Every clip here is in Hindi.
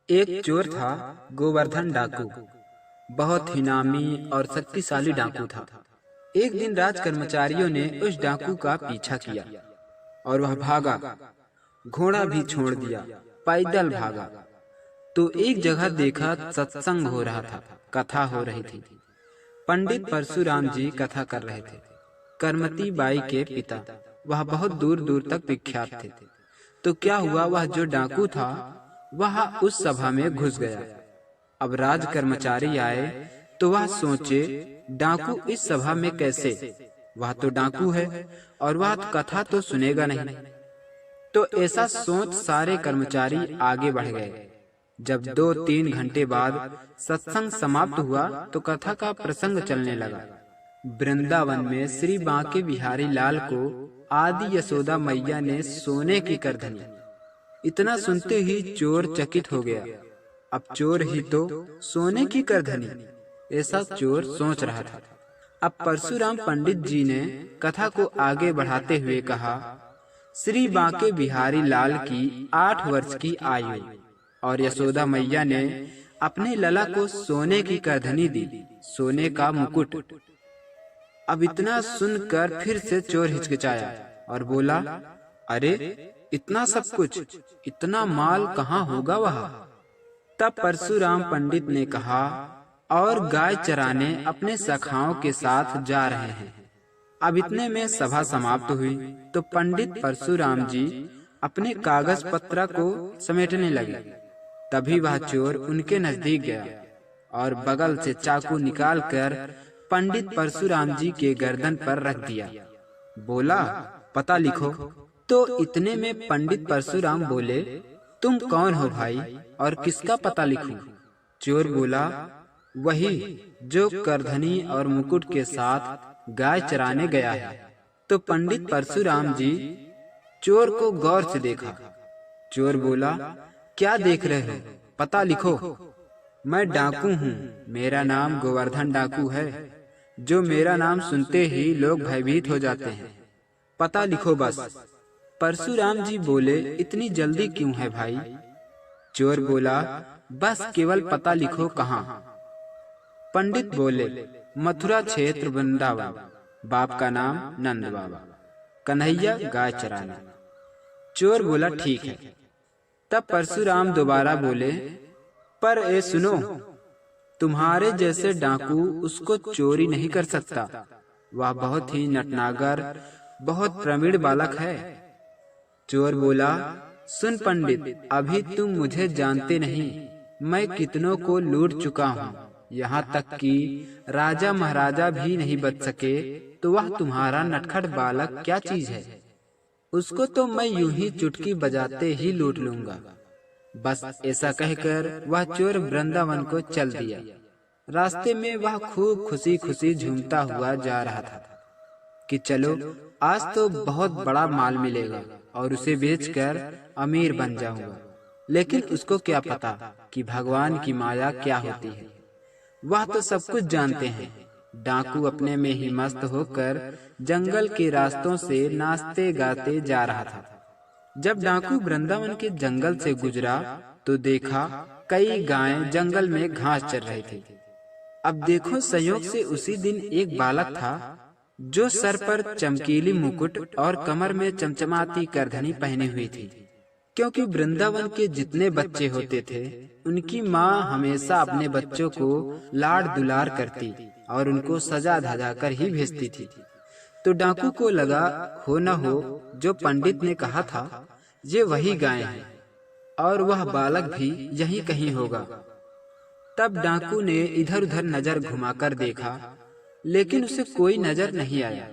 एक चोर था, गोवर्धन डाकू। बहुत ही नामी और शक्तिशाली डाकू था। एक दिन राज कर्मचारियों ने उस डाकू का पीछा किया और वह भागा। घोड़ा भी छोड़ दिया, पैदल भागा। तो एक जगह देखा, सत्संग हो रहा था, कथा हो रही थी। पंडित परशुराम जी कथा कर रहे थे। करमती बाई के पिता, वह बहुत दूर दूर तक विख्यात थे। तो क्या हुआ, वह जो डाकू था वह उस सभा में घुस गया। अब राज कर्मचारी आए तो वह सोचे, डाकू इस सभा में कैसे? वह तो डाकू है और वह कथा तो सुनेगा नहीं। तो ऐसा सोच सारे कर्मचारी आगे बढ़ गए। जब 2-3 घंटे बाद सत्संग समाप्त हुआ तो कथा का प्रसंग चलने लगा। वृंदावन में श्री बांके बिहारी लाल को आदि यशोदा मैया ने सोने की कर धनी। इतना सुनते ही चोर चकित हो गया। अब चोर ही तो सोने की कर धनी, ऐसा चोर सोच रहा था। अब परशुराम पंडित जी ने कथा को आगे बढ़ाते हुए कहा, श्री बांके बिहारी लाल की 8 वर्ष की आयु और यशोदा मैया ने अपने लला को सोने की करधनी दी, सोने का मुकुट। अब इतना सुनकर फिर से चोर हिचकिचाया और बोला, अरे इतना सब कुछ, इतना माल कहाँ होगा वह? तब परशुराम पंडित ने कहा, और गाय चराने अपने सखाओं के साथ जा रहे हैं। अब इतने में सभा समाप्त हुई तो पंडित परशुराम जी अपने कागज पत्र को समेटने लगे। तभी वह चोर उनके नजदीक गया और बगल से चाकू निकालकर पंडित परशुराम जी के गर्दन पर रख दिया। बोला, पता लिखो। तो इतने में पंडित परशुराम बोले, तुम कौन हो भाई और किसका पता लिखूं? चोर बोला, वही जो करधनी और मुकुट के साथ गाय चराने गया है। तो पंडित परशुराम जी चोर को गौर से देखा। चोर बोला, क्या देख रहे हो? पता लिखो। मैं डाकू हूँ, मेरा नाम गोवर्धन डाकू है। जो मेरा नाम सुनते ही लोग भयभीत हो जाते हैं। पता लिखो बस। परशुराम जी बोले, इतनी जल्दी क्यों है भाई? चोर बोला, बस केवल पता लिखो कहाँ? पंडित बोले, मथुरा क्षेत्र वृंदावन, बाप का नाम नंद बाबा, कन्हैया गाय चराना। चोर बोला, ठीक है। तब परशुराम दोबारा बोले, पर ए सुनो, तुम्हारे जैसे डाकू उसको चोरी नहीं कर सकता। वह बहुत ही नटनागर, बहुत प्रवीण बालक है। चोर बोला, सुन पंडित, अभी तुम मुझे जानते नहीं। मैं कितनों को लूट चुका हूँ, यहाँ तक कि राजा महाराजा भी नहीं बच सके, तो वह तुम्हारा नटखट बालक क्या चीज है? उसको तो मैं यूं ही चुटकी बजाते ही लूट लूंगा। बस ऐसा कहकर वह चोर वृंदावन को चल दिया। रास्ते में वह खूब खुशी खुशी झूमता हुआ जा रहा था कि चलो आज तो बहुत बड़ा माल मिलेगा और उसे बेचकर अमीर बन जाऊंगा। लेकिन उसको क्या पता कि भगवान की माया क्या होती है। वह तो सब कुछ जानते हैं। डाकू अपने में ही मस्त होकर जंगल के रास्तों से नाचते गाते जा रहा था। जब डाकू वृंदावन के जंगल से गुजरा तो देखा कई गायें जंगल में घास चर रही थी। अब देखो, संयोग से उसी दिन एक बालक था जो सर पर चमकीली मुकुट और कमर में चमचमाती करधनी पहनी हुई थी। क्योंकि वृंदावन के जितने बच्चे होते थे, उनकी माँ हमेशा अपने बच्चों को लाड दुलार करती और उनको सजा धजा कर ही भेजती थी। तो डाकू को लगा, हो न हो जो पंडित ने कहा था, ये वही गाय है और वह बालक भी यहीं कहीं होगा। तब डाकू ने इधर उधर नजर घुमाकर देखा, लेकिन उसे कोई नजर नहीं आया।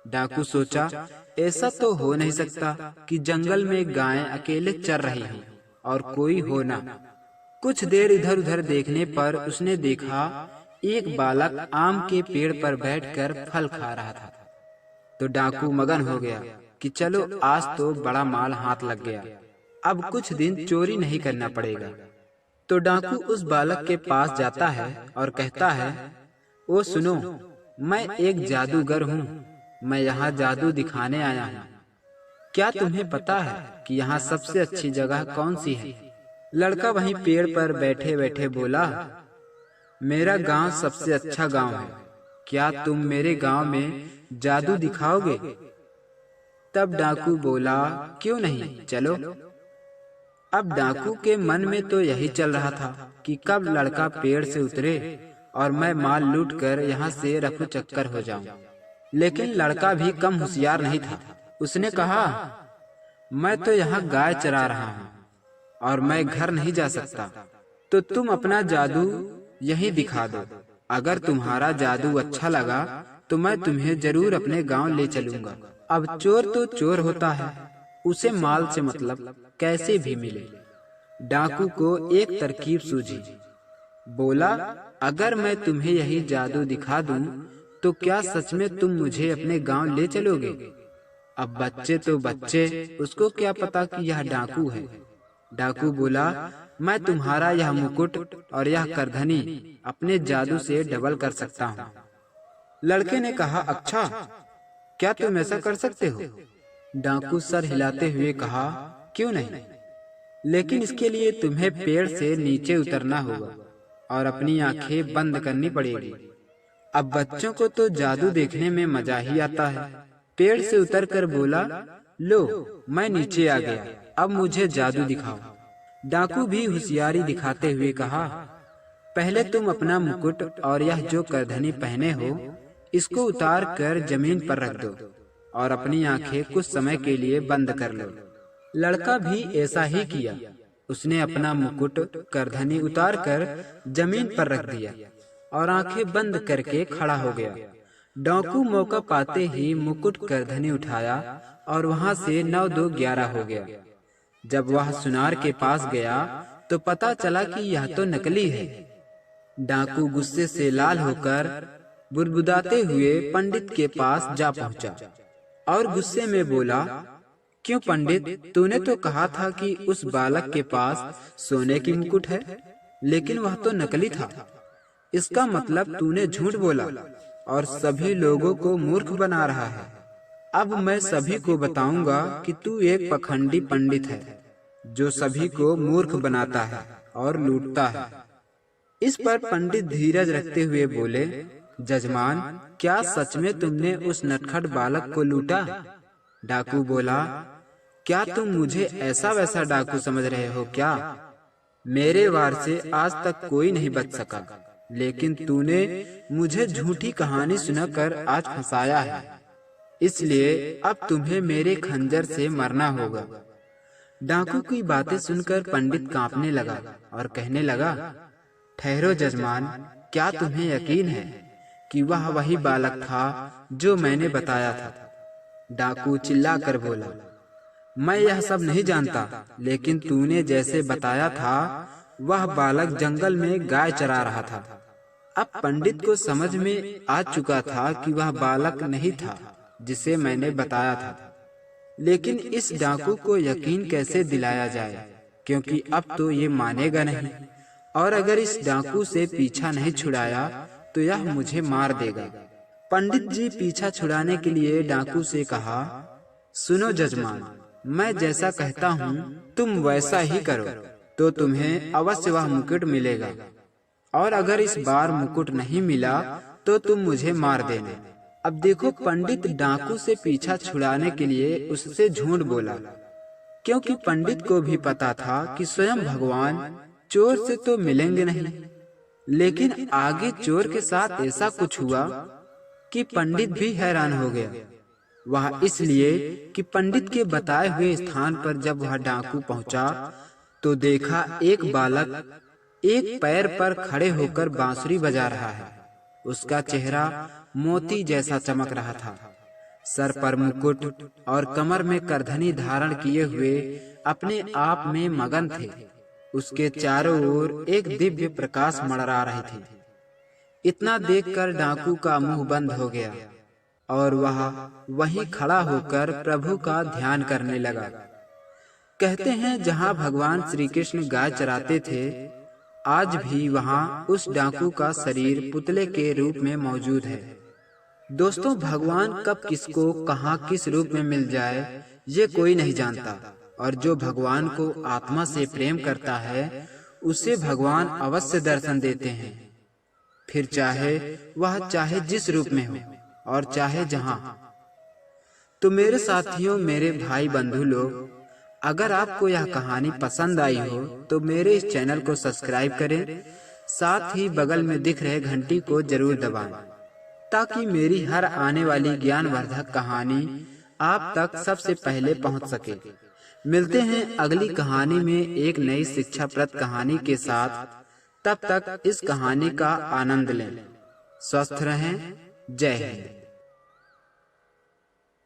डाकू सोचा, ऐसा तो हो नहीं सकता कि जंगल में गायें अकेले चर रही हों और कोई हो ना। कुछ देर इधर उधर देखने पर उसने देखा एक बालक आम के पेड़ पर बैठकर फल खा रहा था। तो डाकू मगन हो गया कि चलो आज तो बड़ा माल हाथ लग गया, अब कुछ दिन चोरी नहीं करना पड़ेगा। तो डाकू उस बालक के पास जाता है और कहता है, ओ सुनो, मैं एक जादूगर हूँ। मैं यहाँ जादू दिखाने आया हूँ। क्या तुम्हें पता है कि यहाँ सबसे अच्छी जगह कौन सी है? लड़का वहीं पेड़ पर बैठे बैठे बोला, मेरा गांव सबसे अच्छा गांव है, क्या तुम मेरे गांव में जादू दिखाओगे? तब डाकू बोला, क्यों नहीं, चलो। अब डाकू के मन में तो यही चल रहा था कि कब लड़का पेड़ से उतरे और मैं माल लूट कर यहाँ से रफू चक्कर हो जाऊं। लेकिन लड़का भी कम होशियार नहीं था। उसने कहा, मैं तो यहाँ गाय चरा रहा हूँ और मैं घर नहीं जा सकता, तो तुम अपना जादू यहीं दिखा दो। अगर तुम्हारा जादू अच्छा लगा तो मैं तुम्हें जरूर अपने गांव ले चलूंगा। अब चोर तो चोर होता है, उसे माल से मतलब कैसे भी मिले। डाकू को एक तरकीब सूझी। बोला, अगर मैं तुम्हें यही जादू दिखा दूं तो क्या सच में तुम मुझे अपने गांव ले चलोगे? अब बच्चे तो बच्चे, उसको क्या पता कि यह डाकू है। डाकू बोला, मैं तुम्हारा यह मुकुट और यह करधनी अपने जादू से डबल कर सकता हूँ। लड़के ने कहा, अच्छा, क्या तुम ऐसा कर सकते हो? डाकू सर हिलाते हुए कहा, क्यों नहीं, लेकिन इसके लिए तुम्हें पेड़ से नीचे उतरना होगा और अपनी आंखें बंद करनी पड़ेगी। अब बच्चों को तो जादू देखने में मजा ही आता है। पेड़ से उतरकर बोला, लो, मैं नीचे आ गया, अब मुझे जादू दिखाओ। डाकू भी होशियारी दिखाते हुए कहा, पहले तुम अपना मुकुट और यह जो करधनी पहने हो इसको उतार कर जमीन पर रख दो और अपनी आंखें कुछ समय के लिए बंद कर लो। लड़का भी ऐसा ही किया। उसने अपना मुकुट करधनी उतार कर जमीन पर रख दिया और आंखें बंद करके खड़ा हो गया। डाकू मौका पाते ही मुकुट करधनी उठाया और वहां से 9 2 11 हो गया। जब वह सुनार के पास गया तो पता चला कि यह तो नकली है। डाकू गुस्से से लाल होकर बुदबुदाते हुए पंडित के पास जा पहुंचा और गुस्से में बोला, क्यों पंडित, तूने तो कहा था कि उस बालक के पास सोने की मुकुट है, लेकिन वह तो नकली था। इसका मतलब तूने झूठ बोला और सभी लोगों को मूर्ख बना रहा है। अब मैं सभी को बताऊंगा कि तू एक पखंडी पंडित है जो सभी को मूर्ख बनाता है और लूटता है। इस पर पंडित धीरज रखते हुए बोले, जजमान, क्या सच में तुमने उस नटखट बालक को लूटा? डाकू बोला, क्या तुम मुझे ऐसा वैसा डाकू समझ रहे हो क्या? मेरे वार से आज तक कोई नहीं बच सका, लेकिन तूने मुझे झूठी कहानी सुनाकर आज फंसाया है, इसलिए अब तुम्हें मेरे खंजर से मरना होगा। डाकू की बातें सुनकर पंडित कांपने लगा और कहने लगा, ठहरो जजमान, क्या तुम्हें यकीन है कि वह वही बालक था जो मैंने बताया था? डाकू चिल्लाकर बोला, मैं यह सब नहीं जानता, लेकिन तूने जैसे बताया था वह बालक जंगल में गाय चरा रहा था। अब पंडित को समझ में आ चुका था कि वह बालक नहीं था जिसे मैंने बताया था, लेकिन इस डाकू को यकीन कैसे दिलाया जाए, क्योंकि अब तो ये मानेगा नहीं, और अगर इस डाकू से पीछा नहीं छुड़ाया तो यह मुझे मार देगा। पंडित जी पीछा छुड़ाने के लिए डाकू से कहा, सुनो जजमान, मैं जैसा कहता हूँ तुम वैसा ही करो तो तुम्हें अवश्य वह मुकुट मिलेगा, और अगर इस बार मुकुट नहीं मिला तो तुम मुझे मार देना। अब देखो, पंडित डाकू से पीछा छुड़ाने के लिए उससे झूठ बोला, क्योंकि पंडित को भी पता था कि स्वयं भगवान चोर से तो मिलेंगे नहीं। लेकिन आगे चोर के साथ ऐसा कुछ हुआ कि पंडित भी हैरान हो गया। वह इसलिए कि पंडित के बताए हुए स्थान पर जब वह डाकू पहुंचा तो देखा एक बालक एक पैर पर खड़े होकर बांसुरी बजा रहा है। उसका चेहरा मोती जैसा चमक रहा था। सर पर मुकुट और कमर में करधनी धारण किए हुए अपने आप में मगन थे। उसके चारों ओर एक दिव्य प्रकाश मंडरा रही थी। इतना देखकर डाकू का मुंह बंद हो गया और वह वहीं खड़ा होकर प्रभु का ध्यान करने लगा। कहते हैं जहां भगवान श्री कृष्ण गाय चराते थे, आज भी वहां उस डाकू का शरीर पुतले के रूप में मौजूद है। दोस्तों, भगवान कब किसको कहां किस रूप में मिल जाए ये कोई नहीं जानता, और जो भगवान को आत्मा से प्रेम करता है उसे भगवान अवश्य दर्शन देते हैं, फिर चाहे जिस रूप में हो और चाहे जहां। तो मेरे साथियों, मेरे भाई बंधु लोग, अगर आपको यह कहानी पसंद आई हो तो मेरे इस चैनल को सब्सक्राइब करें, साथ ही बगल में दिख रहे घंटी को जरूर दबाएं, ताकि मेरी हर आने वाली ज्ञानवर्धक कहानी आप तक सबसे पहले पहुंच सके। मिलते हैं अगली कहानी में एक नई शिक्षाप्रद कहानी के साथ। तब तक इस कहानी का आनंद लें। स्वस्थ रहें। जय हिंद।